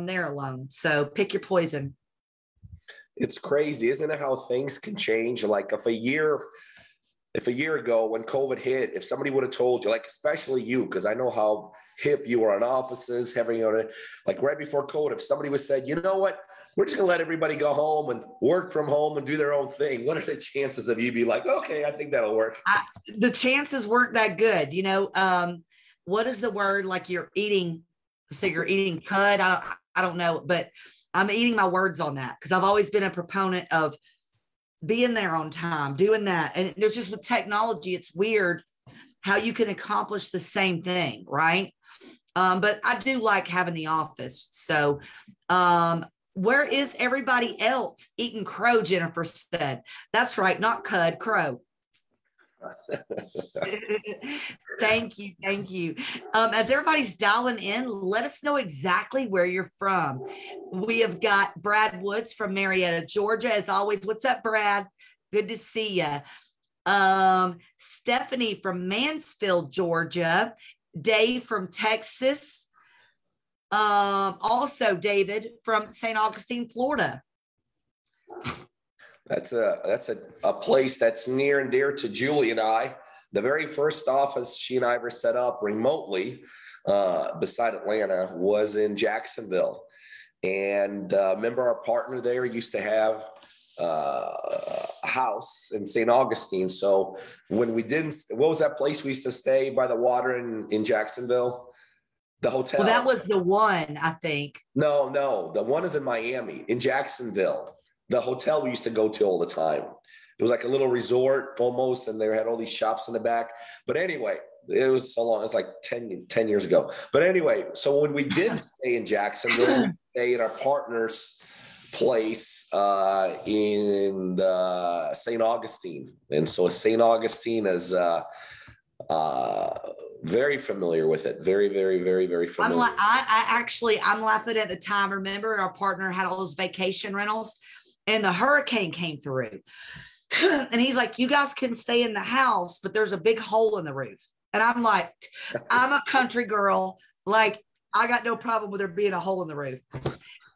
there alone. So pick your poison. It's crazy, isn't it, how things can change? Like if a year ago when COVID hit, if somebody would have told you, like especially you, because I know how hip you were on offices, having like right before COVID, if somebody was said, you know what, we're just gonna let everybody go home and work from home and do their own thing, what are the chances of you be like, okay, I think that'll work? The chances weren't that good. What is the word? Like you're eating, so you're eating cud. I don't know, but I'm eating my words on that because I've always been a proponent of being there on time, doing that. And there's just with technology, it's weird how you can accomplish the same thing, right? But I do like having the office. So where is everybody else eating crow, Jennifer said. That's right, not cud, crow. Thank you. As everybody's dialing in, let us know exactly where you're from. We have got Brad Woods from Marietta, Georgia. As always, what's up, Brad? Good to see you. Stephanie from Mansfield, Georgia. Dave from Texas. Also David from St. Augustine, Florida. That's a place that's near and dear to Julie and I. The very first office she and I ever set up remotely beside Atlanta was in Jacksonville. And remember our partner there used to have a house in St. Augustine. So when we didn't, what was that place we used to stay by the water in Jacksonville? The hotel. Well, that was the one, I think. No, the one is in Miami, in Jacksonville. The hotel we used to go to all the time. It was like a little resort almost, and they had all these shops in the back. But anyway, it was so long. It was like 10 years ago. But anyway, so when we did stay in Jacksonville, we stayed at our partner's place in St. Augustine. And so St. Augustine is very familiar with it. Very, very, very, very familiar. I'm laughing at the time. Remember, our partner had all those vacation rentals and the hurricane came through. And he's like, you guys can stay in the house, but there's a big hole in the roof. And I'm like, I'm a country girl. Like, I got no problem with there being a hole in the roof.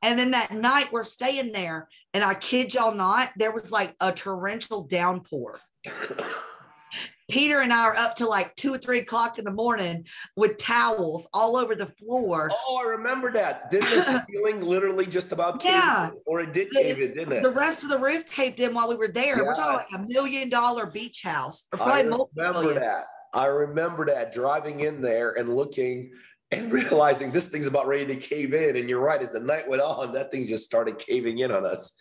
And then that night we're staying there, and I kid y'all not, there was like a torrential downpour. Peter and I are up to like 2 or 3 o'clock in the morning with towels all over the floor. Oh, I remember that. Didn't the ceiling literally just about cave in? Or it did cave in, didn't it? The rest of the roof caved in while we were there. Yes. We're talking like $1 million beach house. Or probably I remember that driving in there and looking and realizing this thing's about ready to cave in. And you're right, as the night went on, that thing just started caving in on us.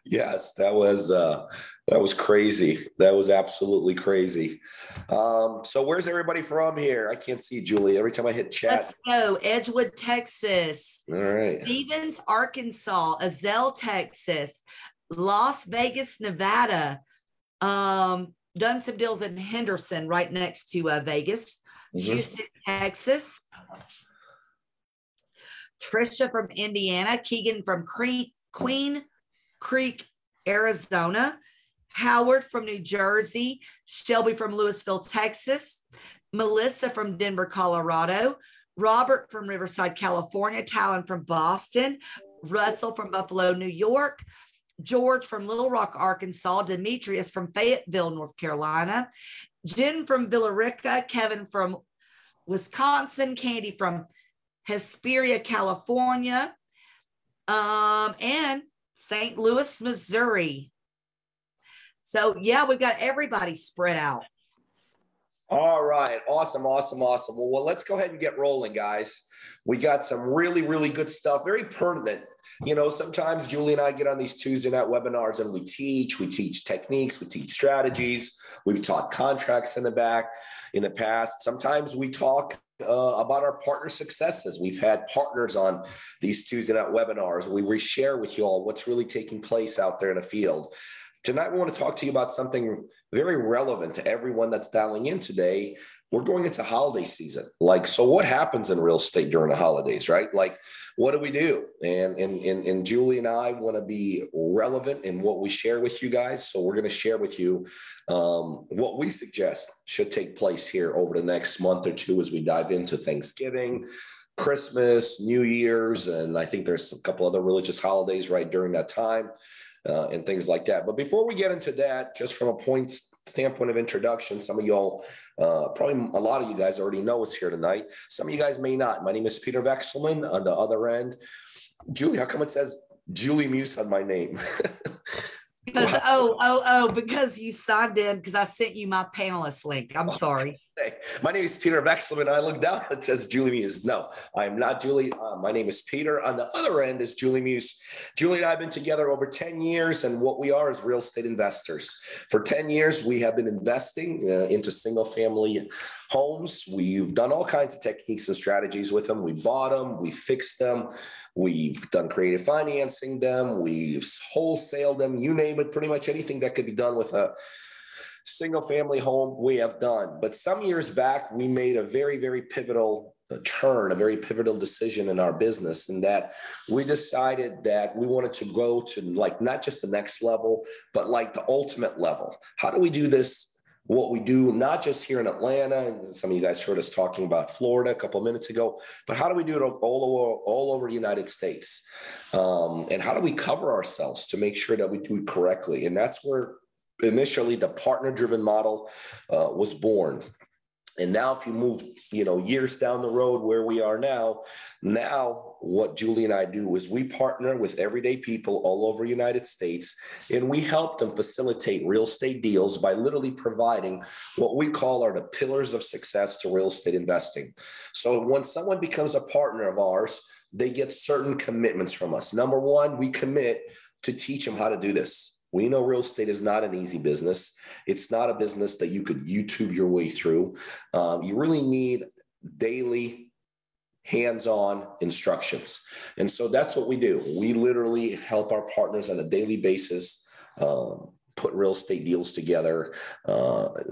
Yes, that was crazy. That was absolutely crazy. So where's everybody from here? I can't see Julie. Every time I hit chat. Let's go. Edgewood, Texas. All right. Stevens, Arkansas. Azell, Texas. Las Vegas, Nevada. Done some deals in Henderson, right next to Vegas. Houston, Texas. Trisha from Indiana. Keegan from Queen Creek, Arizona. Howard from New Jersey. Shelby from Louisville, Texas. Melissa from Denver, Colorado. Robert from Riverside, California. Talon from Boston. Russell from Buffalo, New York. George from Little Rock, Arkansas. Demetrius from Fayetteville, North Carolina. Jen from Villarica. Kevin from Wisconsin. Candy from Hesperia, California. And St. Louis, Missouri. So, yeah, we've got everybody spread out. All right. Awesome. Well, let's go ahead and get rolling, guys. We got some really, really good stuff, very pertinent. You know, sometimes Julie and I get on these Tuesday night webinars and we teach techniques, we teach strategies. We've taught contracts in the past. Sometimes we talk about our partner successes. We've had partners on these Tuesday night webinars. We reshare with you all what's really taking place out there in the field. Tonight, we want to talk to you about something very relevant to everyone that's dialing in today. We're going into holiday season. So what happens in real estate during the holidays, right? Like, what do we do? And Julie and I want to be relevant in what we share with you guys. So we're going to share with you what we suggest should take place here over the next month or two as we dive into Thanksgiving, Christmas, New Year's, and I think there's a couple other religious holidays right during that time, and things like that. But before we get into that, just from a standpoint of introduction, some of y'all, probably a lot of you guys already know us here tonight. Some of you guys may not. My name is Peter Vekselman. On the other end, Julie, how come it says Julie Muse on my name? Because because you signed in because I sent you my panelist link. I'm sorry. My name is Peter Vekselman. I look down, it says Julie Muse. No, I am not Julie. My name is Peter. On the other end is Julie Muse. Julie and I have been together over 10 years, and what we are is real estate investors. For 10 years, we have been investing into single family homes. We've done all kinds of techniques and strategies with them. We bought them, we fixed them, we've done creative financing them, we've wholesaled them, you name it, pretty much anything that could be done with a single family home we have done. But some years back, we made a very, very pivotal turn, a very pivotal decision in our business, in that we decided that we wanted to go to like not just the next level, but like the ultimate level. How do we do this? What we do, not just here in Atlanta, and some of you guys heard us talking about Florida a couple of minutes ago, but how do we do it all over the United States? And how do we cover ourselves to make sure that we do it correctly? And that's where initially the partner-driven model was born. And now if you move, years down the road where we are now what Julie and I do is we partner with everyday people all over the United States, and we help them facilitate real estate deals by literally providing what we call are the pillars of success to real estate investing. So when someone becomes a partner of ours, they get certain commitments from us. Number one, we commit to teach them how to do this. We know real estate is not an easy business. It's not a business that you could YouTube your way through. You really need daily hands-on instructions. And so that's what we do. We literally help our partners on a daily basis put real estate deals together.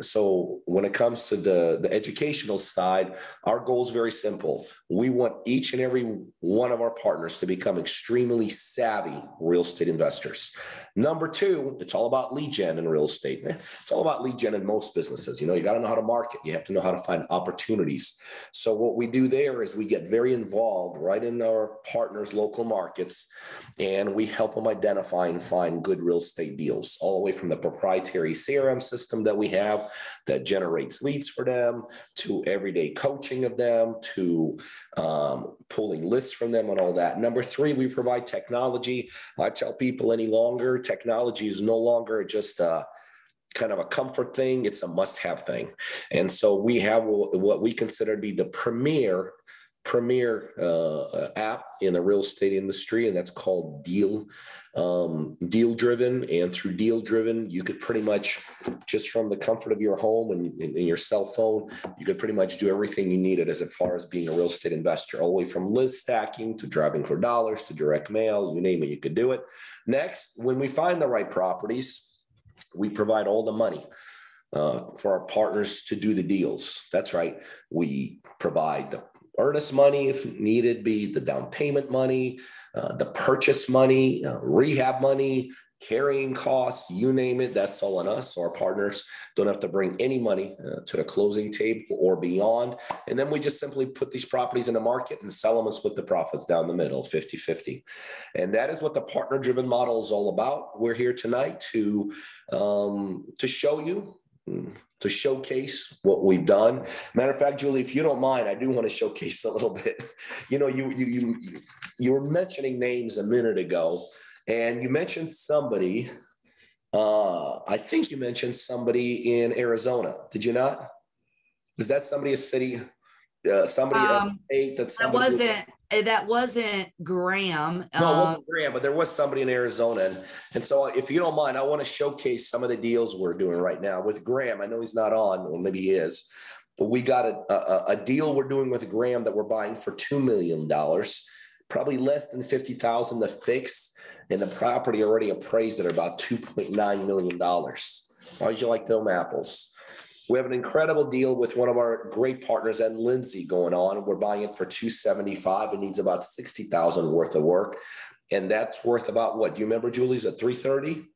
So when it comes to the educational side, our goal is very simple. We want each and every one of our partners to become extremely savvy real estate investors. Number two, it's all about lead gen in real estate. It's all about lead gen in most businesses. You got to know how to market. You have to know how to find opportunities. So what we do there is we get very involved right in our partners' local markets, and we help them identify and find good real estate deals, all the way from the proprietary CRM system that we have that generates leads for them, to everyday coaching of them, to pulling lists from them and all that. Number three, we provide technology. I tell people any longer, technology is no longer just kind of a comfort thing. It's a must-have thing. And so we have what we consider to be the premier app in the real estate industry, and that's called Deal Driven. And through Deal Driven, you could pretty much, just from the comfort of your home and your cell phone, you could pretty much do everything you needed as far as being a real estate investor, all the way from list stacking to driving for dollars to direct mail, you name it, you could do it. Next, when we find the right properties, we provide all the money for our partners to do the deals. That's right. We provide the earnest money if needed be, the down payment money, the purchase money, rehab money, carrying costs, you name it, that's all on us. So our partners don't have to bring any money to the closing table or beyond. And then we just simply put these properties in the market and sell them and split the profits down the middle, 50-50. And that is what the partner-driven model is all about. We're here tonight to show you, to showcase what we've done. Matter of fact, Julie, if you don't mind, I do want to showcase a little bit. You were mentioning names a minute ago, and you mentioned somebody. I think you mentioned somebody in Arizona. Did you not? Was that somebody, a city, somebody, a state that somebody? That wasn't Graham. No, it wasn't Graham, but there was somebody in Arizona. And so if you don't mind, I want to showcase some of the deals we're doing right now with Graham. I know he's not on, or maybe he is, but we got a deal we're doing with Graham that we're buying for $2 million, probably less than $50,000 to fix, and the property already appraised at about $2.9 million. How'd you like them apples? We have an incredible deal with one of our great partners, Ed Lindsay, going on. We're buying it for $275. It needs about $60,000 worth of work. And that's worth about what? Do you remember, Julie's at $330?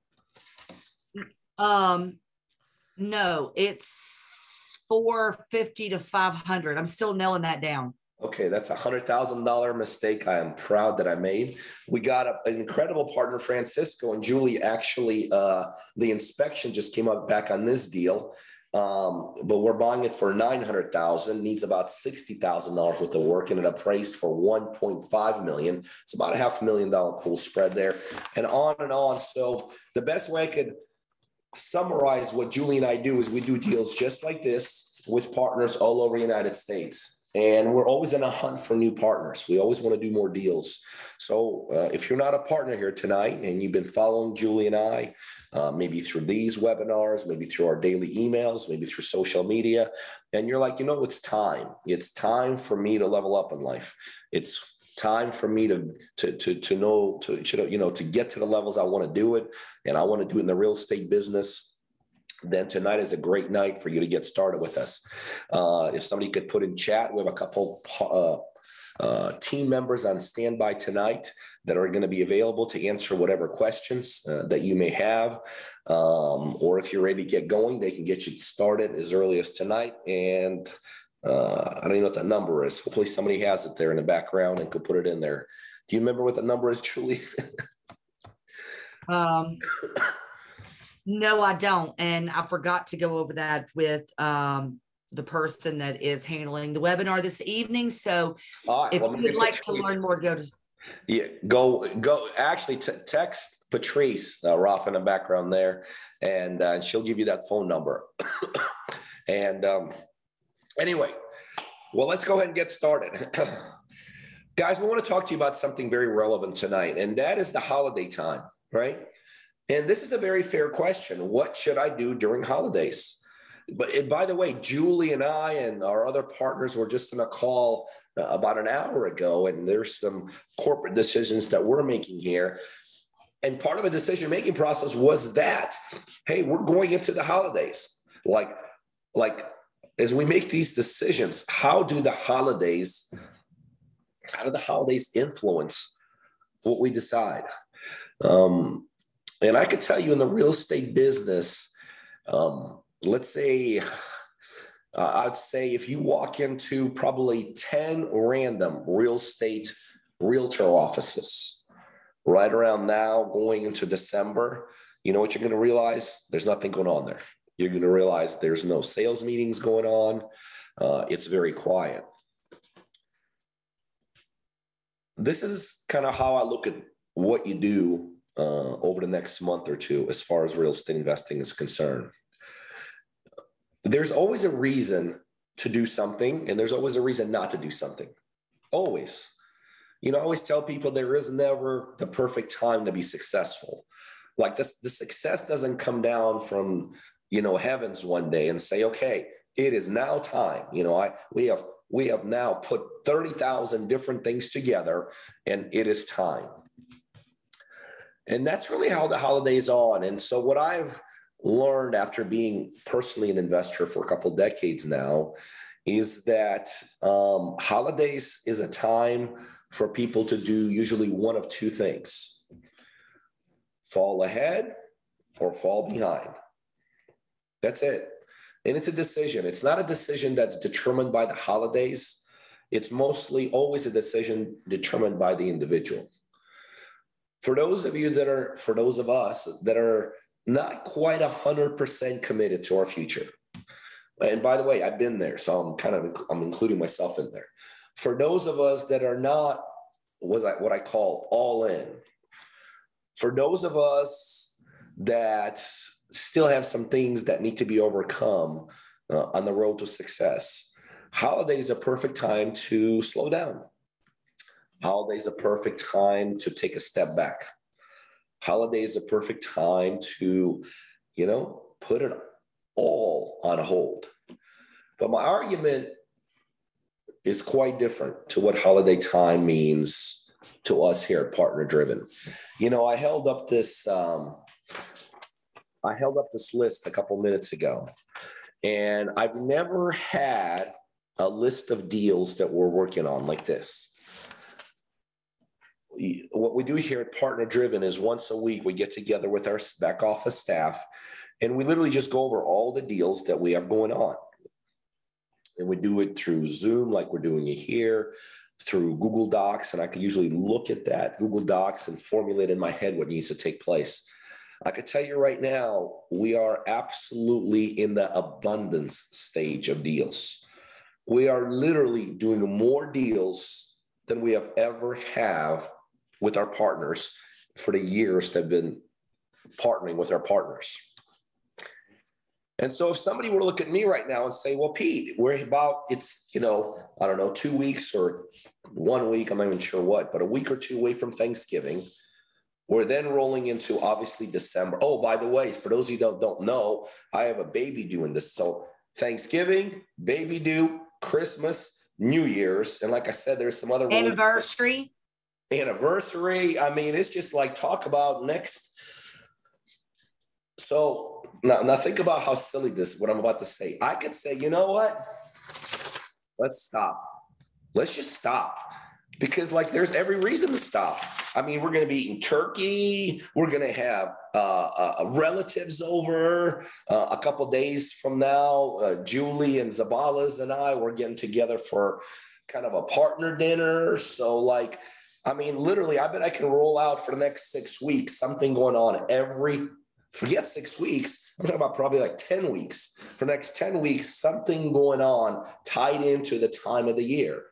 No, it's $450 to $500. I'm still nailing that down. Okay, that's $100,000 mistake I am proud that I made. We got an incredible partner, Francisco and Julie. Actually, the inspection just came up back on this deal, but we're buying it for $900,000. Needs about $60,000 worth of work, and it appraised for $1.5 million. It's about a $500,000 cool spread there, and on and on. So the best way I could summarize what Julie and I do is we do deals just like this with partners all over the United States. And we're always in a hunt for new partners. We always want to do more deals. So if you're not a partner here tonight and you've been following Julie and I, maybe through these webinars, maybe through our daily emails, maybe through social media, and you're like, it's time. It's time for me to level up in life. It's time for me to get to the levels I want to do it. And I want to do it in the real estate business. Then tonight is a great night for you to get started with us. If somebody could put in chat, we have a couple team members on standby tonight that are going to be available to answer whatever questions that you may have. Or if you're ready to get going, they can get you started as early as tonight. And I don't even know what that number is. Hopefully somebody has it there in the background and could put it in there. Do you remember what the number is, Julie? No, I don't. And I forgot to go over that with the person that is handling the webinar this evening. So if you would like to learn more, go actually text Patrice Roth in the background there, and she'll give you that phone number. And anyway, well, let's go ahead and get started. Guys, we want to talk to you about something very relevant tonight, and that is the holiday time, right? And this is a very fair question. What should I do during holidays? But by the way, Julie and I and our other partners were just on a call about an hour ago, and there's some corporate decisions that we're making here. And part of the decision-making process was that, hey, we're going into the holidays. Like as we make these decisions, how do the holidays influence what we decide? And I could tell you in the real estate business, let's say, I'd say if you walk into probably 10 random real estate realtor offices right around now going into December, you know what you're going to realize? There's nothing going on there. You're going to realize there's no sales meetings going on. It's very quiet. This is kind of how I look at what you do over the next month or two as far as real estate investing is concerned. There's always a reason to do something, and there's always a reason not to do something. Always. I always tell people there is never the perfect time to be successful. Like the success doesn't come down from, heavens one day and say, okay, it is now time. We have now put 30,000 different things together and it is time. And that's really how the holidays on. And so what I've learned after being personally an investor for a couple of decades now is that holidays is a time for people to do usually one of two things: fall ahead or fall behind. That's it. And it's a decision. It's not a decision that's determined by the holidays. It's mostly always a decision determined by the individual. For those of us that are not quite 100% committed to our future, and by the way, I've been there, so I'm including myself in there. For those of us that are not what I call all in, for those of us that still have some things that need to be overcome on the road to success, holiday is a perfect time to slow down. Holiday is a perfect time to take a step back. Holiday is a perfect time to, put it all on hold. But my argument is quite different to what holiday time means to us here at Partner Driven. I held up this list a couple minutes ago, and I've never had a list of deals that we're working on like this. What we do here at Partner Driven is once a week, we get together with our back office staff, and we literally just go over all the deals that we have going on. And we do it through Zoom, like we're doing it here, through Google Docs. And I can usually look at that Google Docs and formulate in my head what needs to take place. I could tell you right now, we are absolutely in the abundance stage of deals. We are literally doing more deals than we have ever have with our partners for the years that have been partnering with our partners. And so if somebody were to look at me right now and say, well, Pete, we're about, it's, I don't know, 2 weeks or 1 week, I'm not even sure what, but a week or two away from Thanksgiving. We're then rolling into obviously December. Oh, by the way, for those of you that don't know, I have a baby doing this. So Thanksgiving, baby due, Christmas, New Year's. And like I said, there's some other anniversary. I mean, it's just like talk about next. So now think about how silly what I'm about to say. I could say, you know what? Let's stop. Let's just stop. Because like there's every reason to stop. I mean, we're going to be eating turkey. We're going to have relatives over a couple days from now. Julie and Zabalas and I, we're getting together for kind of a partner dinner. So like, I mean, literally, I bet I can roll out for the next 6 weeks, something going on forget 6 weeks. I'm talking about probably like 10 weeks. For the next 10 weeks, something going on tied into the time of the year.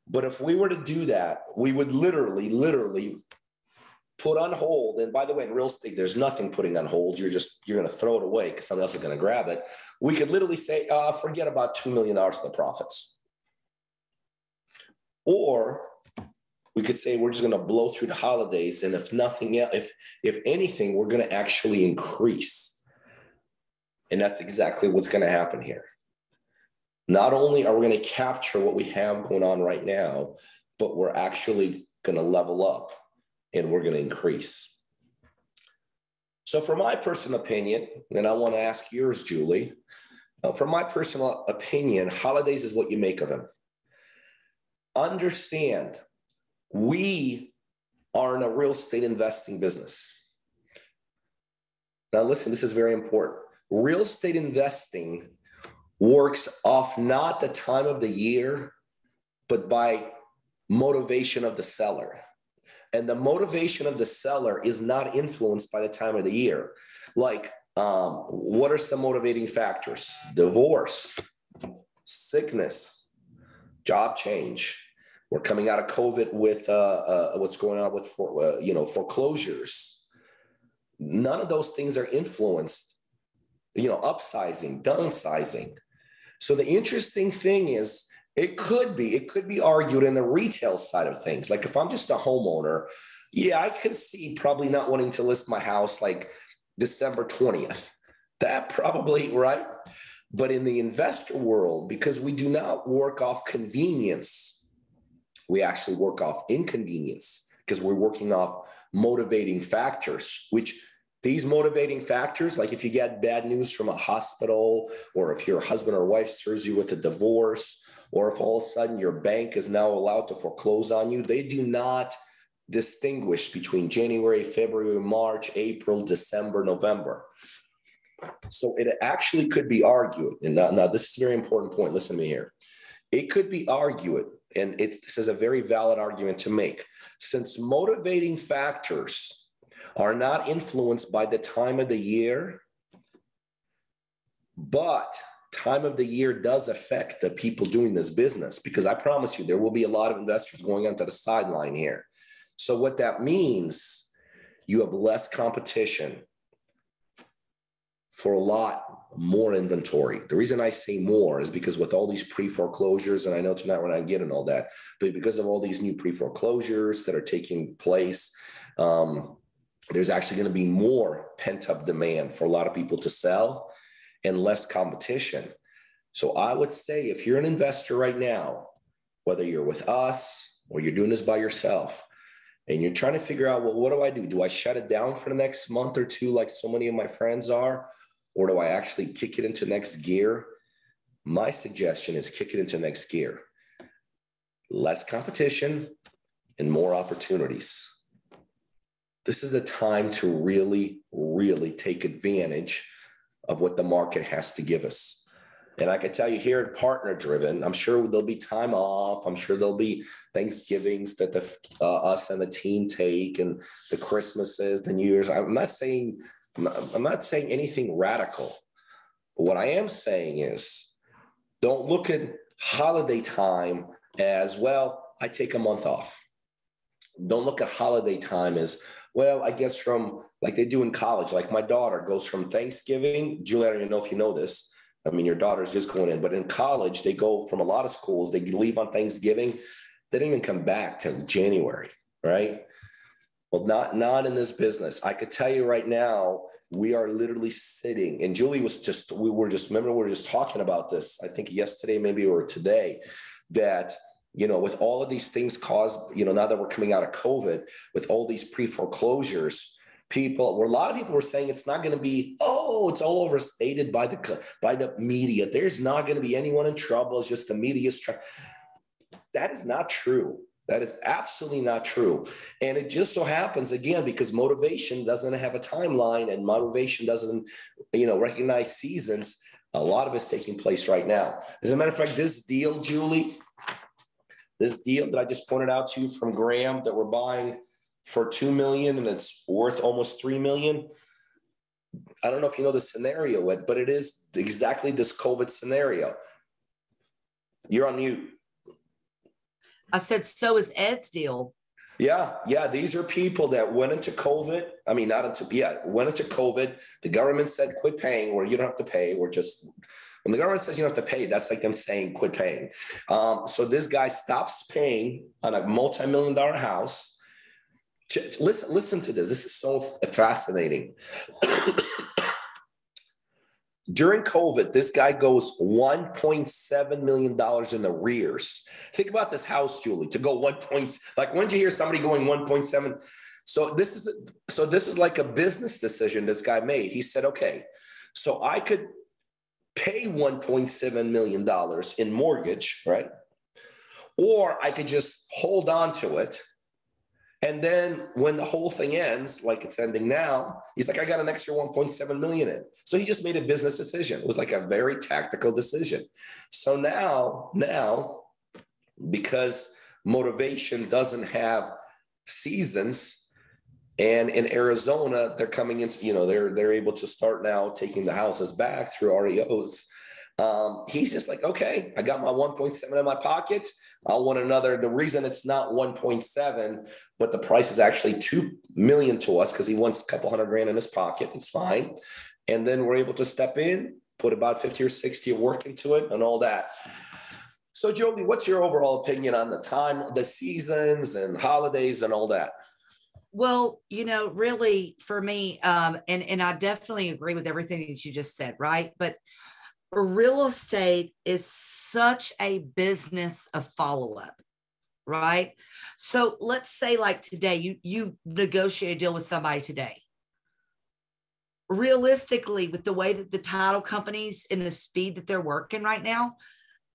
But if we were to do that, we would literally put on hold. And by the way, in real estate, there's nothing putting on hold. You're going to throw it away because somebody else is going to grab it. We could literally say, forget about $2 million of the profits. Or we could say, we're just going to blow through the holidays. And if nothing else, if anything, we're going to actually increase. And that's exactly what's going to happen here. Not only are we going to capture what we have going on right now, but we're actually going to level up and we're going to increase. So from my personal opinion, and I want to ask yours, Julie, from my personal opinion, holidays is what you make of them. Understand, we are in a real estate investing business. Now listen, this is very important. Real estate investing works off not the time of the year, but by motivation of the seller. And the motivation of the seller is not influenced by the time of the year. Like, what are some motivating factors? Divorce, sickness, job change. We're coming out of COVID with what's going on with foreclosures. None of those things are influenced, upsizing, downsizing. So the interesting thing is, it could be argued in the retail side of things. Like if I'm just a homeowner, yeah, I can see probably not wanting to list my house like December 20th. That probably, right? But in the investor world, because we do not work off convenience, we actually work off inconvenience because we're working off motivating factors, which these motivating factors, like if you get bad news from a hospital, or if your husband or wife serves you with a divorce, or if all of a sudden your bank is now allowed to foreclose on you, they do not distinguish between January, February, March, April, December, November. So it actually could be argued, and now this is a very important point, listen to me here. It could be argued, and this is a very valid argument to make, since motivating factors are not influenced by the time of the year, but time of the year does affect the people doing this business, because I promise you, there will be a lot of investors going onto the sideline here. So what that means, you have less competition for a lot more inventory. The reason I say more is because with all these pre-foreclosures, and I know tonight we're not getting all that, but because of all these new pre-foreclosures that are taking place, there's actually going to be more pent-up demand for a lot of people to sell and less competition. So I would say if you're an investor right now, whether you're with us or you're doing this by yourself, and you're trying to figure out, well, what do I do? Do I shut it down for the next month or two like so many of my friends are? Or do I actually kick it into next gear? My suggestion is kick it into next gear. Less competition and more opportunities. This is the time to really, really take advantage of what the market has to give us. And I can tell you here at Partner Driven, I'm sure there'll be time off. I'm sure there'll be Thanksgivings that us and the team take, and the Christmases, the New Year's. I'm not saying anything radical. But what I am saying is, don't look at holiday time as, well, I take a month off. Don't look at holiday time as, well, I guess from like they do in college. Like my daughter goes from Thanksgiving. Julie, I don't even know if you know this. I mean, your daughter's just going in, but in college, they go from a lot of schools, they leave on Thanksgiving. They don't even come back till January, right? Well, not in this business. I could tell you right now, we are literally sitting, and Julie we were just talking about this, I think yesterday, maybe, or today, that, with all of these things caused, now that we're coming out of COVID, with all these pre-foreclosures, a lot of people were saying it's not going to be, it's all overstated by the media. There's not going to be anyone in trouble. It's just the media's trying. That is not true. That is absolutely not true. And it just so happens, again, because motivation doesn't have a timeline and motivation doesn't, recognize seasons. A lot of it's taking place right now. As a matter of fact, this deal, Julie, this deal that I just pointed out to you from Graham that we're buying for $2 million and it's worth almost $3 million. I don't know if you know the scenario, but it is exactly this COVID scenario. You're on mute. I said, so is Ed's deal. Yeah. These are people that went into COVID. I mean, went into COVID. The government said, quit paying, or you don't have to pay. When the government says you don't have to pay, that's like them saying, quit paying. So this guy stops paying on a multi-million-dollar house. Listen to this. This is so fascinating. During COVID, this guy goes $1.7 million in arrears. Think about this house, Julie, to go when did you hear somebody going 1.7? So this is like a business decision this guy made. He said, okay, so I could pay $1.7 million in mortgage, right? Or I could just hold on to it. And then when the whole thing ends, like it's ending now, he's like, I got an extra 1.7 million in. So he just made a business decision. It was like a very tactical decision. So now, because motivation doesn't have seasons, and in Arizona, they're coming into, they're able to start now taking the houses back through REOs. He's just like, okay, I got my 1.7 in my pocket. I want another. The reason it's not 1.7, but the price is actually 2 million to us, because he wants a couple $100,000 in his pocket. It's fine. And then we're able to step in, put about 50 or 60 of work into it and all that. So Jolie, what's your overall opinion on the time, the seasons and holidays and all that? Well, really for me, and I definitely agree with everything that you just said, right? But real estate is such a business of follow-up, right? So let's say like today, you negotiate a deal with somebody today. Realistically, with the way that the title companies and the speed that they're working right now,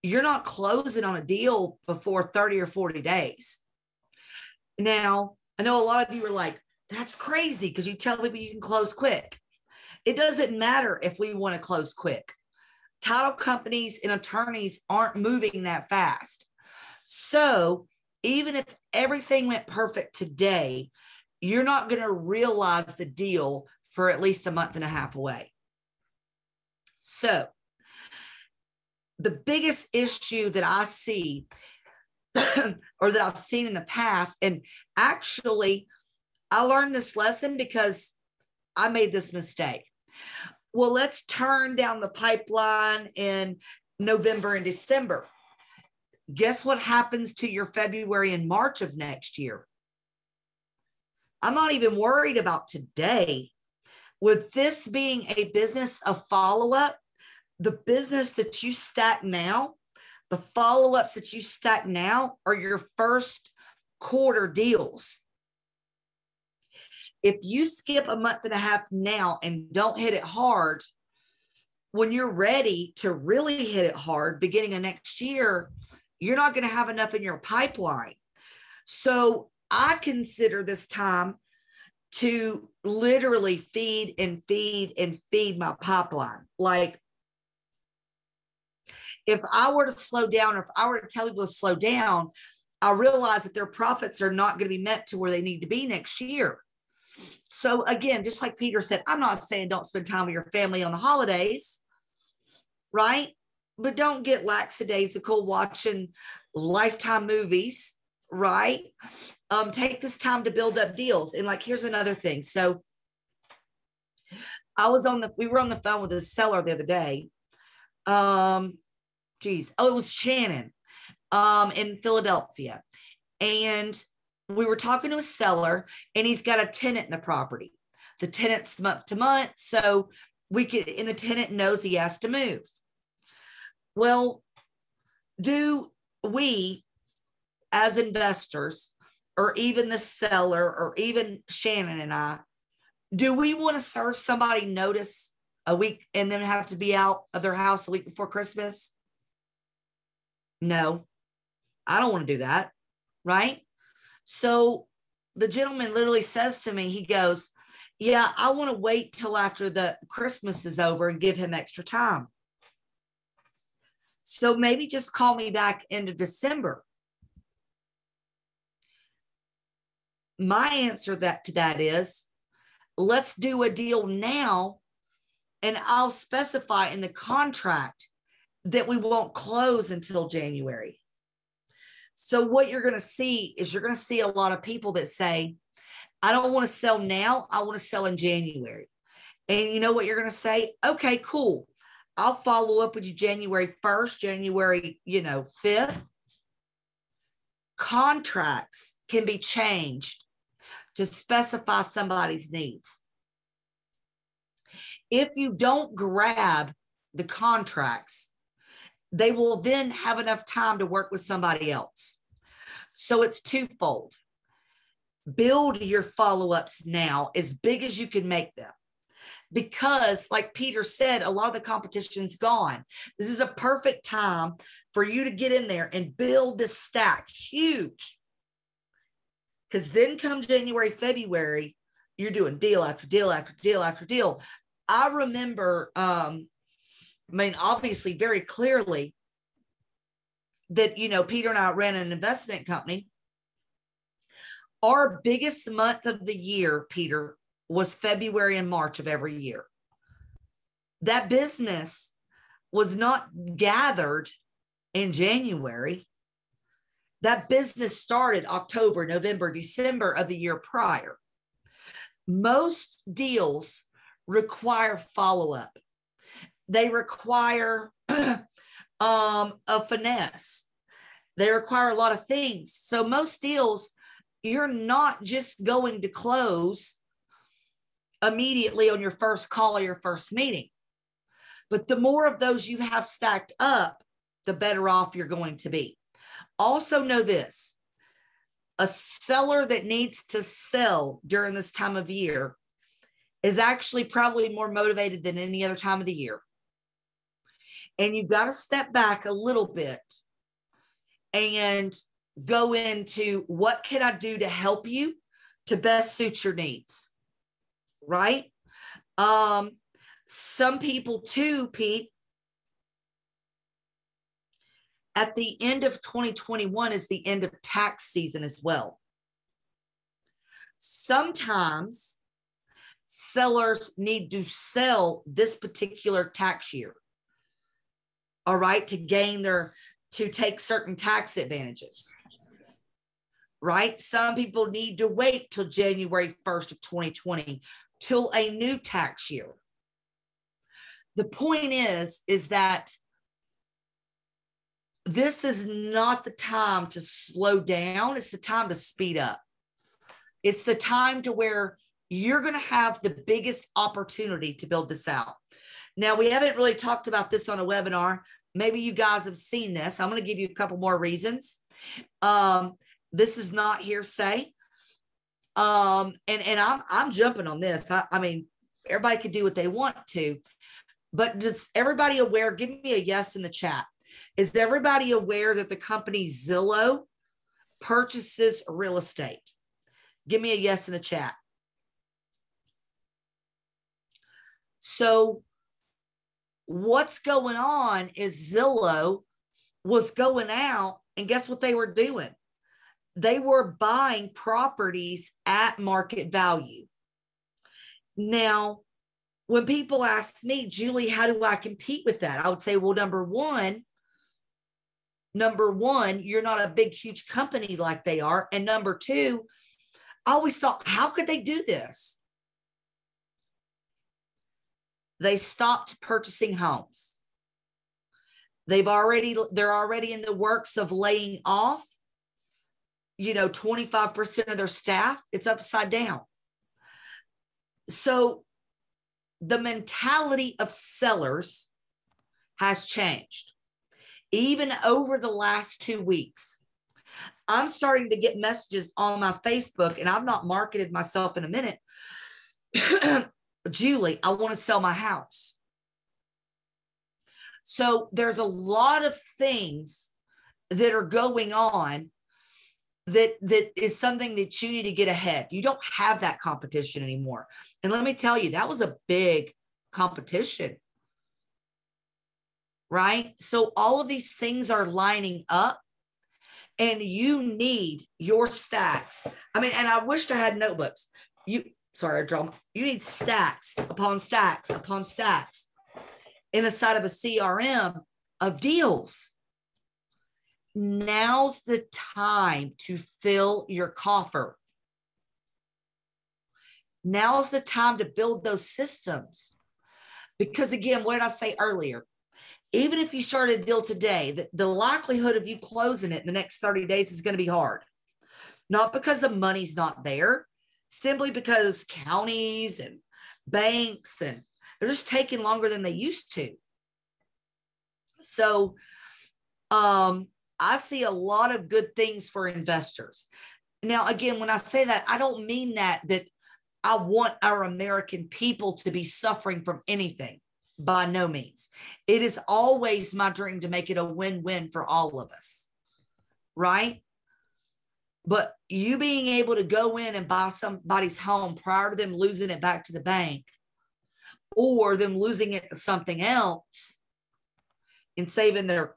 you're not closing on a deal before 30 or 40 days. Now, I know a lot of you are like, that's crazy because you tell people you can close quick. It doesn't matter if we want to close quick. Title companies and attorneys aren't moving that fast. So even if everything went perfect today, you're not going to realize the deal for at least a month and a half away. So the biggest issue that I see or that I've seen in the past, and actually I learned this lesson because I made this mistake. Well, let's turn down the pipeline in November and December. Guess what happens to your February and March of next year? I'm not even worried about today. With this being a business of follow-up, the business that you stack now, the follow-ups that you stack now are your first quarter deals. If you skip a month and a half now and don't hit it hard, when you're ready to really hit it hard beginning of next year, you're not going to have enough in your pipeline. So I consider this time to literally feed and feed and feed my pipeline. Like if I were to slow down, or if I were to tell people to slow down, I realize that their profits are not going to be met to where they need to be next year. So again, just like Peter said, I'm not saying don't spend time with your family on the holidays, right? But don't get lackadaisical watching Lifetime movies, right? Take this time to build up deals. And like, here's another thing. So we were on the phone with a seller the other day. It was Shannon, in Philadelphia. And we were talking to a seller, and he's got a tenant in the property. The tenant's month to month. So and the tenant knows he has to move. Well, do we as investors, or even the seller, or even Shannon and I, do we want to serve somebody notice a week and then have to be out of their house a week before Christmas? No, I don't want to do that. Right? So the gentleman literally says to me, he goes, yeah, I want to wait till after the Christmas is over and give him extra time. So maybe just call me back into December. My answer to that is, let's do a deal now, and I'll specify in the contract that we won't close until January. So what you're going to see is you're going to see a lot of people that say, I don't want to sell now. I want to sell in January. And you know what you're going to say? Okay, cool. I'll follow up with you January 1st, January, 5th. Contracts can be changed to specify somebody's needs. If you don't grab the contracts, they will then have enough time to work with somebody else. So it's twofold. Build your follow-ups now as big as you can make them. Because like Peter said, a lot of the competition's gone. This is a perfect time for you to get in there and build this stack huge. Because then come January, February, you're doing deal after deal after deal after deal. I remember, obviously very clearly that, Peter and I ran an investment company. Our biggest month of the year, Peter, was February and March of every year. That business was not gathered in January. That business started October, November, December of the year prior. Most deals require follow-up. They require a finesse. They require a lot of things. So most deals, you're not just going to close immediately on your first call or your first meeting. But the more of those you have stacked up, the better off you're going to be. Also know this, a seller that needs to sell during this time of year is actually probably more motivated than any other time of the year. And you've got to step back a little bit and go into what can I do to help you to best suit your needs, right? Some people too, Pete, at the end of 2021 is the end of tax season as well. Sometimes sellers need to sell this particular tax year, all right, to take certain tax advantages, right? Some people need to wait till January 1st of 2020 till a new tax year. The point is that this is not the time to slow down. It's the time to speed up. It's the time to where you're going to have the biggest opportunity to build this out. Now, we haven't really talked about this on a webinar. Maybe you guys have seen this. I'm going to give you a couple more reasons. This is not hearsay. And I'm jumping on this. I mean, everybody can do what they want to, but does everybody aware? Give me a yes in the chat. Is everybody aware that the company Zillow purchases real estate? Give me a yes in the chat. So what's going on is Zillow was going out, and guess what they were doing? They were buying properties at market value. Now, when people ask me, Julie, how do I compete with that? I would say, well, number one, you're not a big, huge company like they are. And number two, I always thought, how could they do this? They stopped purchasing homes. They're already in the works of laying off, 25% of their staff. It's upside down. So the mentality of sellers has changed. Even over the last 2 weeks, I'm starting to get messages on my Facebook, and I've not marketed myself in a minute. Julie, I want to sell my house. So there's a lot of things that are going on that is something that you need to get ahead. You don't have that competition anymore. And let me tell you, that was a big competition, right? So all of these things are lining up, and you need your stacks. I mean, and I wished I had notebooks. You need stacks upon stacks upon stacks in the side of a CRM of deals. Now's the time to fill your coffer. Now's the time to build those systems. Because again, what did I say earlier? Even if you start a deal today, the likelihood of you closing it in the next 30 days is going to be hard. Not because the money's not there, simply because counties and banks, and they're just taking longer than they used to. So, I see a lot of good things for investors. Now, again, when I say that, I don't mean that I want our American people to be suffering from anything. By no means. It is always my dream to make it a win-win for all of us, right? But you being able to go in and buy somebody's home prior to them losing it back to the bank, or them losing it to something else, and saving their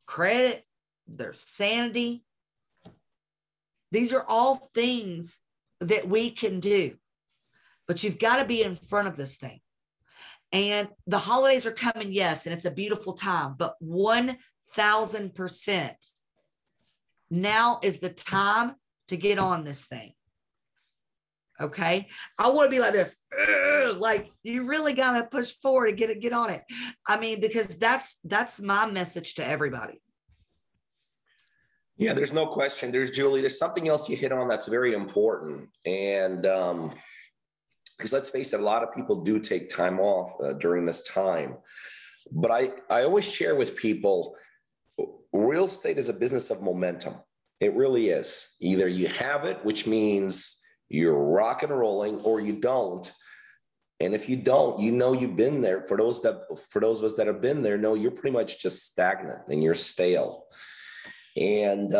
credit, their sanity. These are all things that we can do, but you've got to be in front of this thing. And the holidays are coming, yes, and it's a beautiful time, but 1000% now is the time to get on this thing. Okay. I want to be like this, like you really got to push forward and get on it. I mean, because that's my message to everybody. Yeah, there's no question. There's something else you hit on that's very important. And, because let's face it, a lot of people do take time off during this time. But I always share with people, real estate is a business of momentum. It really is. Either you have it, which means you're rock and rolling, or you don't. And if you don't, you've been there. For those of us that have been there, know you're pretty much just stagnant and you're stale. And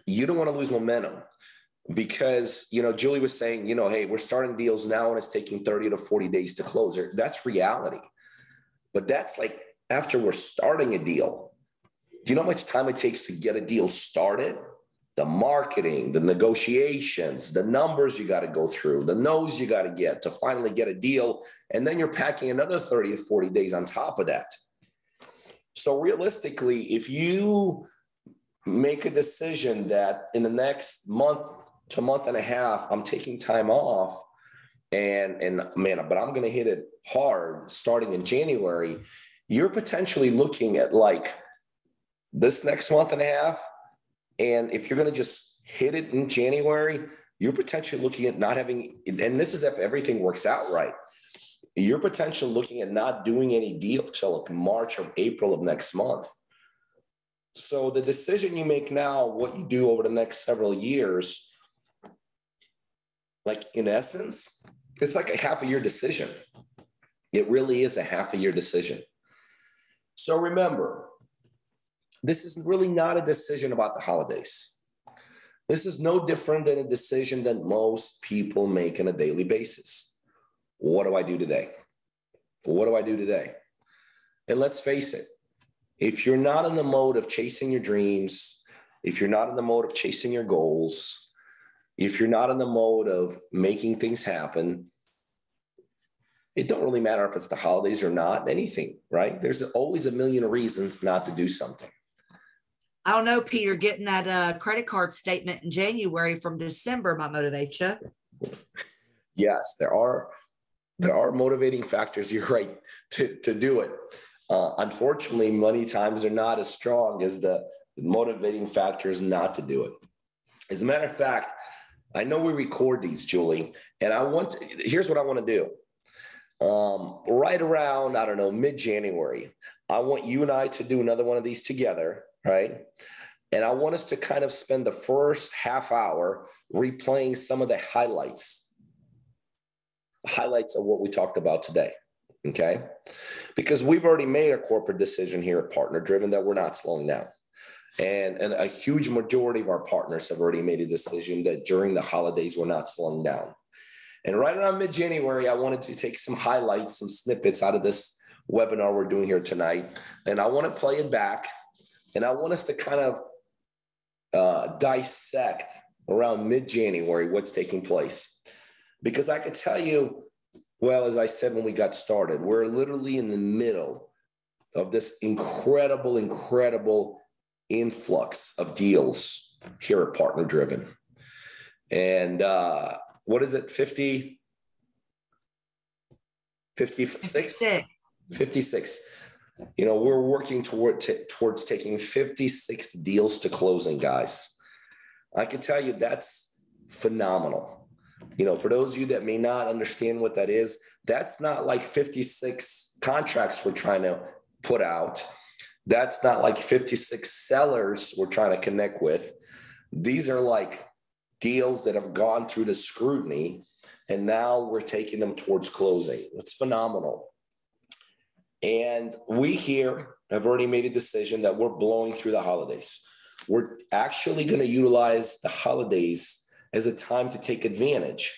you don't want to lose momentum. Because, Julie was saying, hey, we're starting deals now and it's taking 30 to 40 days to close. That's reality. But that's like after we're starting a deal. Do you know how much time it takes to get a deal started? The marketing, the negotiations, the numbers you got to go through, the no's you got to get to finally get a deal. And then you're packing another 30 to 40 days on top of that. So realistically, if you make a decision that in the next month to month and a half, I'm taking time off but I'm going to hit it hard starting in January, you're potentially looking at like this next month and a half. And if you're going to just hit it in January, you're potentially looking at not having, and this is if everything works out right, you're potentially looking at not doing any deal till like March or April of next month. So the decision you make now, what you do over the next several years, like in essence, it's like a half a year decision. It really is a half a year decision. So remember, this is really not a decision about the holidays. This is no different than a decision that most people make on a daily basis. What do I do today? What do I do today? And let's face it, if you're not in the mode of chasing your dreams, if you're not in the mode of chasing your goals, if you're not in the mode of making things happen, it don't really matter if it's the holidays or not, anything, right? There's always a million reasons not to do something. I don't know, Peter, getting that credit card statement in January from December might motivate you. Yes, there are motivating factors, you're right, to do it. Unfortunately, many times they're not as strong as the motivating factors not to do it. As a matter of fact, I know we record these, Julie, and here's what I want to do. Right around, I don't know, mid-January, I want you and I to do another one of these together, right? And I want us to kind of spend the first half hour replaying some of the highlights of what we talked about today, okay? Because we've already made a corporate decision here at Partner Driven that we're not slowing down. And a huge majority of our partners have already made a decision that during the holidays, we're not slowing down. And right around mid-January, I wanted to take some highlights, some snippets out of this webinar we're doing here tonight. And I want to play it back. And I want us to kind of dissect around mid-January what's taking place. Because I could tell you, well, as I said when we got started, we're literally in the middle of this incredible influx of deals here at Partner Driven. And what is it, 56? 56. You know, we're working towards taking 56 deals to closing, guys. I can tell you that's phenomenal. You know, for those of you that may not understand what that is, that's not like 56 contracts we're trying to put out. That's not like 56 sellers we're trying to connect with. These are like deals that have gone through the scrutiny, and now we're taking them towards closing. It's phenomenal. And we here have already made a decision that we're blowing through the holidays. We're actually going to utilize the holidays as a time to take advantage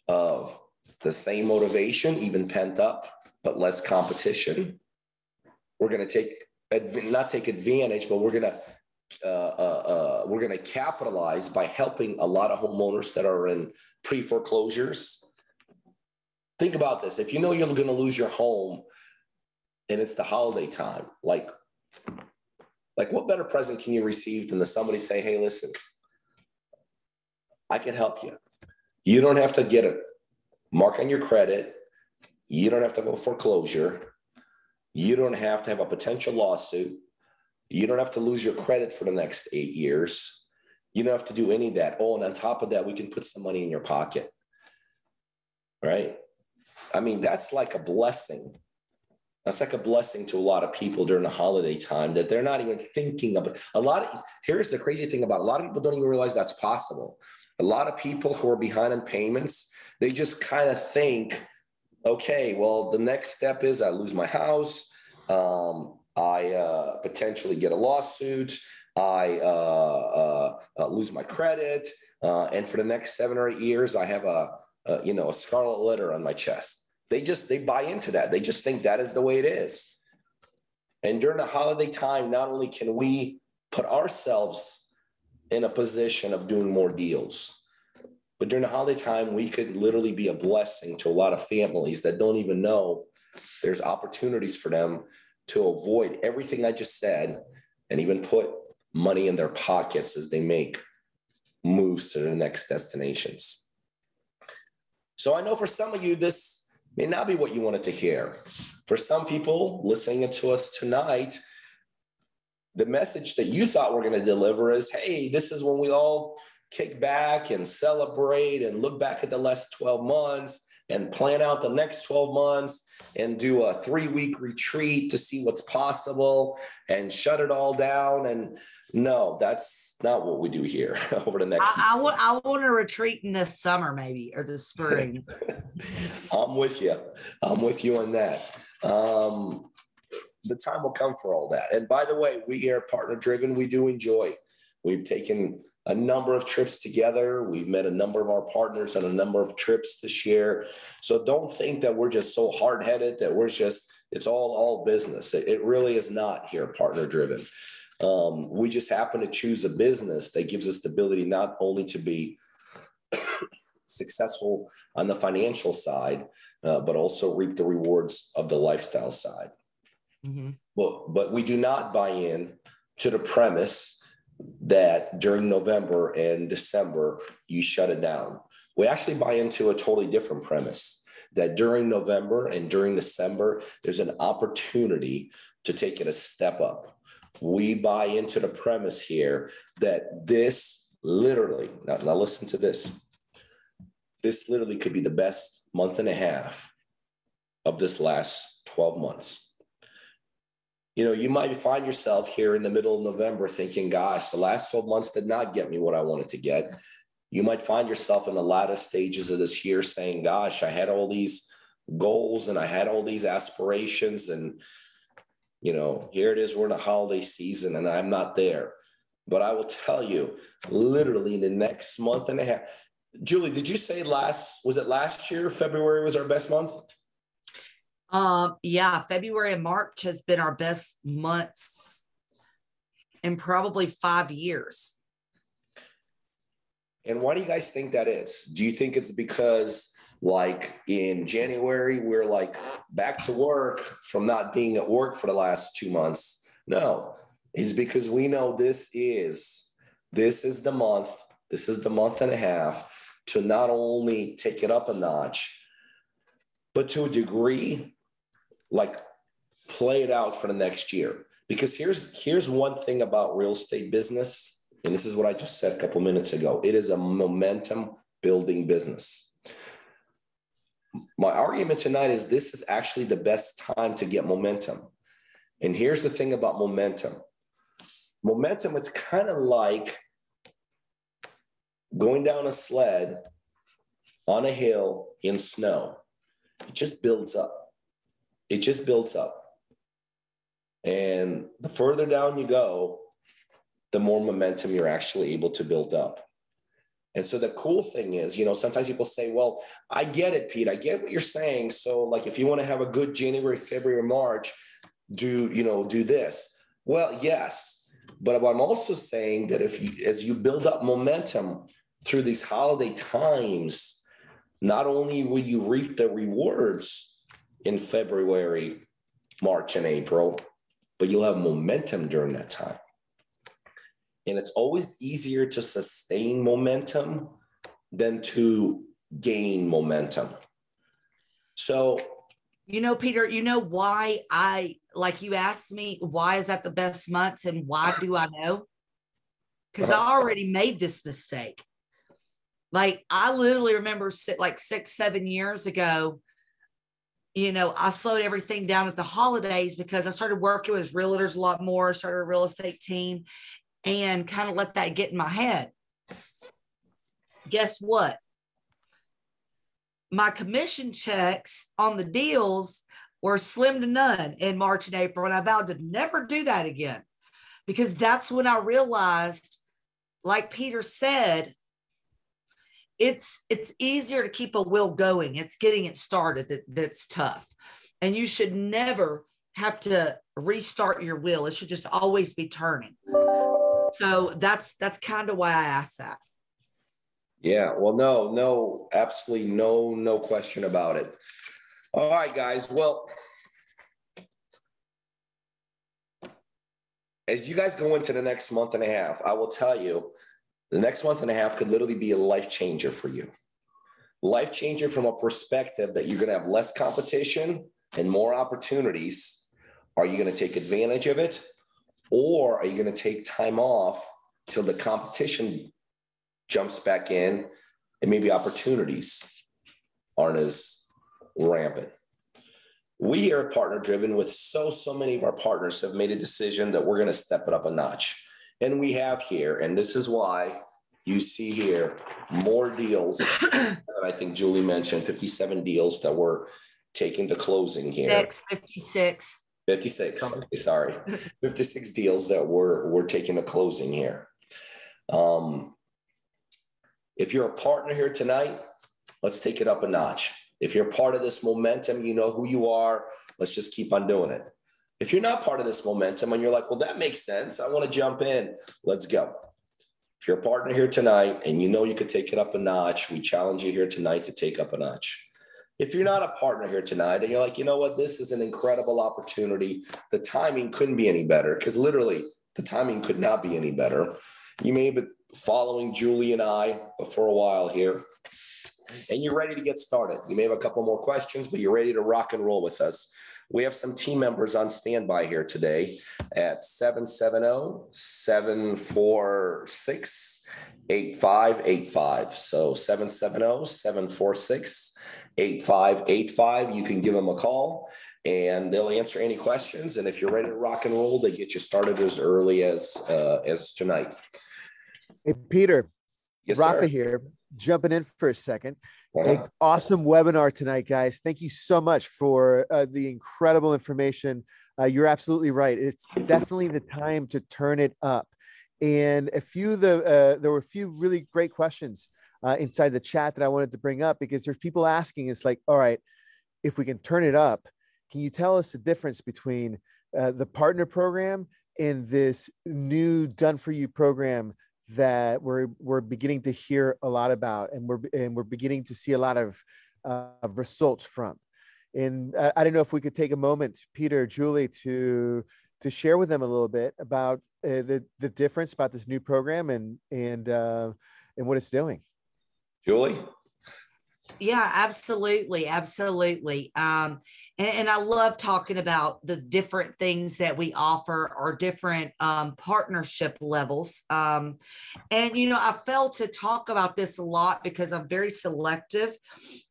of the same motivation, even pent up, but less competition. We're going to not take advantage, but we're going to capitalize by helping a lot of homeowners that are in pre-foreclosures. Think about this. If you know you're going to lose your home and it's the holiday time, like what better present can you receive than to somebody say, hey, listen, I can help you. You don't have to get a mark on your credit. You don't have to go foreclosure. You don't have to have a potential lawsuit. You don't have to lose your credit for the next 8 years. You don't have to do any of that. Oh, and on top of that, we can put some money in your pocket, right? I mean, that's like a blessing. That's like a blessing to a lot of people during the holiday time that they're not even thinking of it. Here's the crazy thing about it. A lot of people don't even realize that's possible. A lot of people who are behind on payments, they just kind of think, okay, well, the next step is I lose my house. I potentially get a lawsuit. I lose my credit. And for the next 7 or 8 years, I have a scarlet letter on my chest. They buy into that. They just think that is the way it is. And during the holiday time, not only can we put ourselves in a position of doing more deals, but during the holiday time, we could literally be a blessing to a lot of families that don't even know there's opportunities for them to avoid everything I just said and even put money in their pockets as they make moves to their next destinations. So I know for some of you, this may not be what you wanted to hear. For some people listening to us tonight, the message that you thought we're going to deliver is, hey, this is when we all kick back and celebrate and look back at the last 12 months and plan out the next 12 months and do a 3-week retreat to see what's possible and shut it all down. And no, that's not what we do here over the next. I want to retreat in the summer, maybe, or the spring. I'm with you. I'm with you on that. The time will come for all that. And by the way, we here at Partner Driven, we do enjoy. We've taken a number of trips together. We've met a number of our partners on a number of trips this year. So don't think that we're just so hard-headed that it's all business. It really is not here, partner driven. We just happen to choose a business that gives us the ability not only to be successful on the financial side, but also reap the rewards of the lifestyle side. Mm-hmm. But we do not buy in to the premise that during November and December, you shut it down. We actually buy into a totally different premise, that during November and during December, there's an opportunity to take it a step up. We buy into the premise here that this literally, now listen to this, this literally could be the best month and a half of this last 12 months. You know, you might find yourself here in the middle of November thinking, gosh, the last 12 months did not get me what I wanted to get. You might find yourself in the latter stages of this year saying, gosh, I had all these goals and I had all these aspirations, and, you know, here it is, we're in a holiday season and I'm not there. But I will tell you, literally in the next month and a half, Julie, did you say was it last year, February was our best month? Yeah, February and March has been our best months in probably 5 years. And why do you guys think that is? Do you think it's because like in January, we're like back to work from not being at work for the last 2 months? No, it's because we know this is the month and a half to not only take it up a notch, but to a degree, like play it out for the next year. Because here's one thing about real estate business, and this is what I just said a couple minutes ago. It is a momentum building business. My argument tonight is this is actually the best time to get momentum. And here's the thing about momentum. Momentum, it's kind of like going down a sled on a hill in snow. It just builds up. It just builds up. And the further down you go, the more momentum you're actually able to build up. And so the cool thing is, you know, sometimes people say, well, I get it, Pete. I get what you're saying. So like, if you want to have a good January, February, March, do this. Well, yes. But I'm also saying that as you build up momentum through these holiday times, not only will you reap the rewards in February, March, and April, but you'll have momentum during that time. And it's always easier to sustain momentum than to gain momentum. So, you know, Peter, you know why you asked me, why is that the best months and why do I know? Because I already made this mistake. Like, I literally remember like 6-7 years ago, you know, I slowed everything down at the holidays because I started working with realtors a lot more, started a real estate team, and kind of let that get in my head. Guess what? My commission checks on the deals were slim to none in March and April, and I vowed to never do that again, because that's when I realized, like Peter said, it's easier to keep a wheel going. It's getting it started that's tough. And you should never have to restart your wheel. It should just always be turning. So that's kind of why I asked that. Yeah, well, no, absolutely no question about it. All right, guys. Well, as you guys go into the next month and a half, I will tell you, the next month and a half could literally be a life changer for you. Life changer from a perspective that you're going to have less competition and more opportunities. Are you going to take advantage of it? Or are you going to take time off till the competition jumps back in and maybe opportunities aren't as rampant? We here at Partner Driven, with so many of our partners, have made a decision that we're going to step it up a notch. And we have here, and this is why you see here more deals that I think Julie mentioned, 57 deals that we're taking to closing here. 56. 56. Sorry. 56 deals that we're taking to closing here. If you're a partner here tonight, let's take it up a notch. If you're part of this momentum, you know who you are. Let's just keep on doing it. If you're not part of this momentum and you're like, well, that makes sense, I want to jump in, let's go. If you're a partner here tonight and you know you could take it up a notch, we challenge you here tonight to take up a notch. If you're not a partner here tonight and you're like, you know what, this is an incredible opportunity, the timing couldn't be any better, because literally the timing could not be any better. You may have been following Julie and I for a while here, and you're ready to get started. You may have a couple more questions, but you're ready to rock and roll with us. We have some team members on standby here today at 770-746-8585. So 770-746-8585. You can give them a call and they'll answer any questions. And if you're ready to rock and roll, they get you started as early as tonight. Hey, Peter. Yes, Rafa sir. here, jumping in for a second. Hey, awesome webinar tonight, guys. Thank you so much for the incredible information. You're absolutely right. It's definitely the time to turn it up. And there were a few really great questions inside the chat that I wanted to bring up, because there's people asking, it's like, all right, if we can turn it up, can you tell us the difference between the partner program and this new Done For You program that we're beginning to hear a lot about, and we're beginning to see a lot of results from? And I don't know if we could take a moment, Peter, Julie, to share with them a little bit about the difference about this new program and what it's doing. Julie? Yeah, absolutely. Absolutely. And I love talking about the different things that we offer, or different partnership levels. And, I failed to talk about this a lot because I'm very selective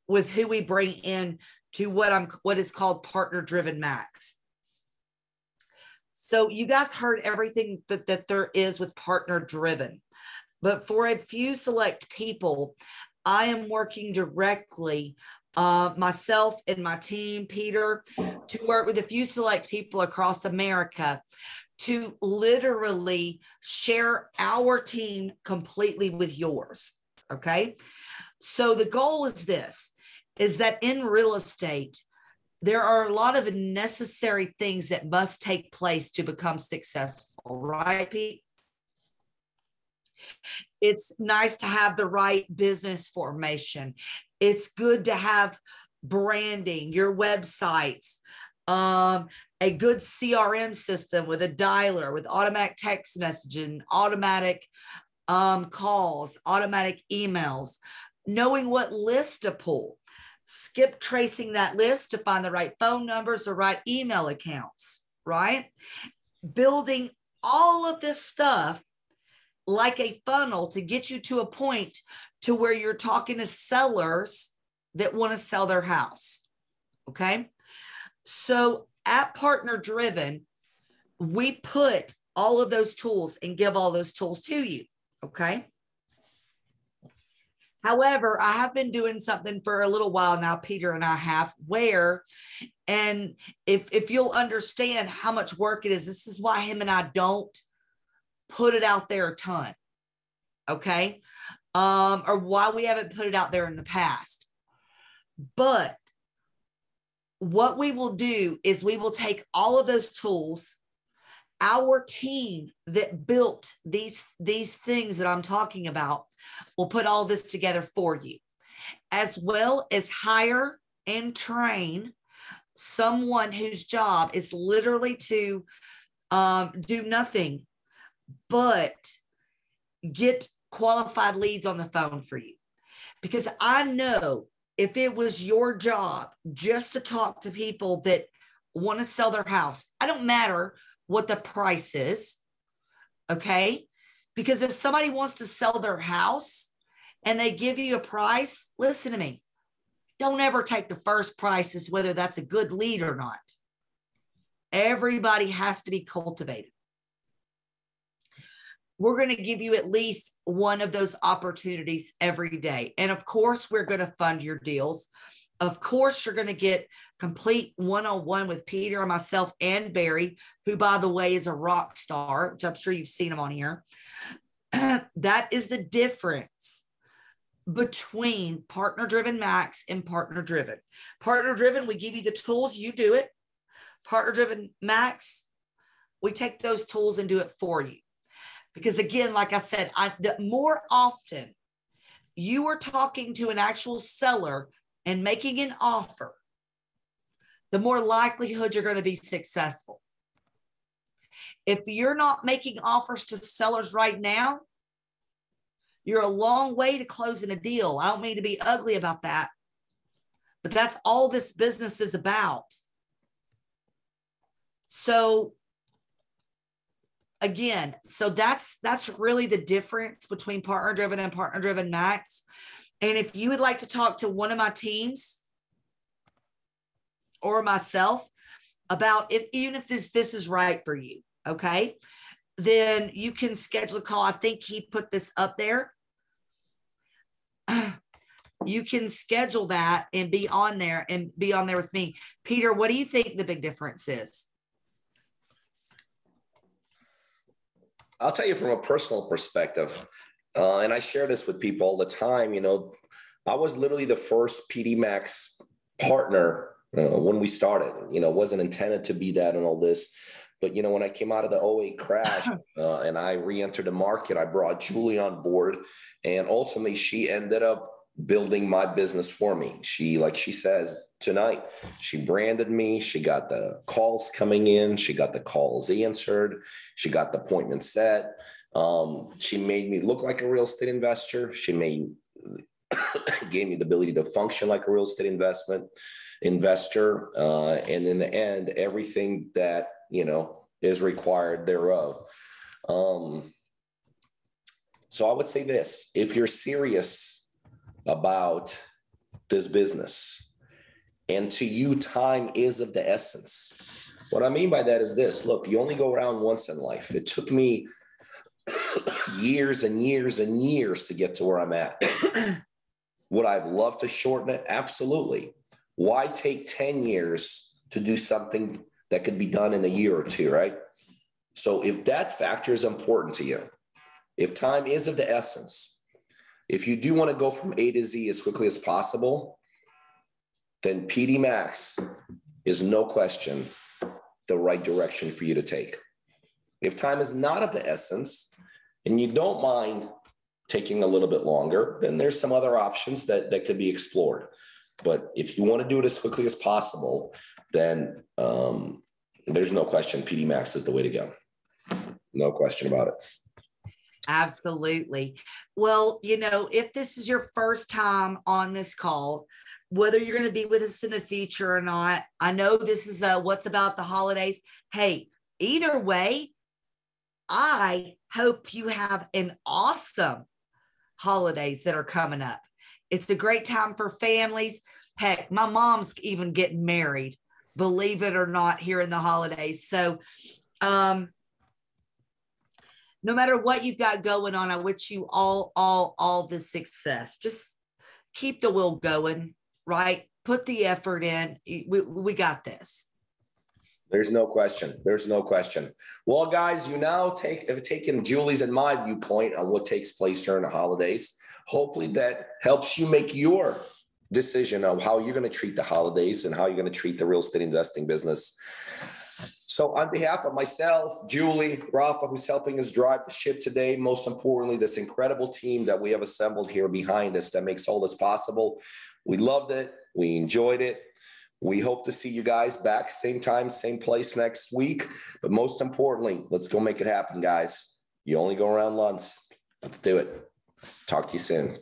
with who we bring in to what is called Partner Driven Max. So you guys heard everything that there is with Partner Driven, but for a few select people, I am working directly, myself and my team, Peter, to work with a few select people across America to literally share our team completely with yours. Okay. So the goal is that in real estate, there are a lot of necessary things that must take place to become successful, right, Pete? It's nice to have the right business formation. It's good to have branding, your websites, a good CRM system with a dialer, with automatic text messaging, automatic calls, automatic emails, knowing what list to pull, skip tracing that list to find the right phone numbers, the right email accounts, right? Building all of this stuff like a funnel to get you to a point to where you're talking to sellers that want to sell their house. Okay. So at Partner Driven, we put all of those tools and give all those tools to you. Okay. However, I have been doing something for a little while now, Peter and I have, and if you'll understand how much work it is, this is why him and I don't put it out there a ton, okay? Or why we haven't put it out there in the past. But what we will do is we will take all of those tools, our team that built these things that I'm talking about, will put all this together for you, as well as hire and train someone whose job is literally to do nothing but get qualified leads on the phone for you. Because I know if it was your job just to talk to people that want to sell their house, I don't matter what the price is, okay? Because if somebody wants to sell their house and they give you a price, listen to me, don't ever take the first price as whether that's a good lead or not. Everybody has to be cultivated. We're going to give you at least one of those opportunities every day. And of course, we're going to fund your deals. Of course, you're going to get complete one-on-one with Peter and myself and Barry, who, by the way, is a rock star, which I'm sure you've seen him on here. That is the difference between Partner Driven Max and Partner Driven. Partner Driven, we give you the tools, you do it. Partner Driven Max, we take those tools and do it for you. Because again, like I said, the more often you are talking to an actual seller and making an offer, the more likelihood you're going to be successful. If you're not making offers to sellers right now, you're a long way to closing a deal. I don't mean to be ugly about that, but that's all this business is about. So again, so that's really the difference between Partner Driven and Partner Driven Max. And if you would like to talk to one of my teams or myself about even if this is right for you, okay, then you can schedule a call. I think he put this up there. You can schedule that and be on there with me. Peter, what do you think the big difference is? I'll tell you from a personal perspective, and I share this with people all the time. You know, I was literally the first PD Max partner when we started. You know, wasn't intended to be that and all this. But, you know, when I came out of the 2008 crash and I re-entered the market, I brought Julie on board, and ultimately she ended up building my business for me. She, like she says tonight, she branded me. She got the calls coming in. She got the calls answered. She got the appointment set. She made me look like a real estate investor. She gave me the ability to function like a real estate investor. And in the end, everything that, you know, is required thereof. So I would say this: if you're serious about this business, and to you, time is of the essence. What I mean by that is this: look, you only go around once in life. It took me years and years and years to get to where I'm at. Would I have loved to shorten it? Absolutely. Why take 10 years to do something that could be done in a year or two, right? So if that factor is important to you, if time is of the essence, if you do want to go from A to Z as quickly as possible, then PD Max is no question the right direction for you to take. If time is not of the essence and you don't mind taking a little bit longer, then there's some other options that could be explored. But if you want to do it as quickly as possible, then there's no question PD Max is the way to go. No question about it. Absolutely. Well, you know, if this is your first time on this call, whether you're going to be with us in the future or not, I know this is what's about the holidays. Hey, either way, I hope you have an awesome holidays that are coming up. It's a great time for families. Heck, my mom's even getting married, believe it or not, here in the holidays. So, no matter what you've got going on, I wish you all the success. Just keep the will going, right? Put the effort in. We got this. There's no question. There's no question. Well, guys, you now have taken Julie's and my viewpoint on what takes place during the holidays. Hopefully that helps you make your decision on how you're going to treat the holidays and how you're going to treat the real estate investing business. So on behalf of myself, Julie, Rafa, who's helping us drive the ship today, most importantly, this incredible team that we have assembled here behind us that makes all this possible. We loved it. We enjoyed it. We hope to see you guys back same time, same place next week. But most importantly, let's go make it happen, guys. You only go around once. Let's do it. Talk to you soon.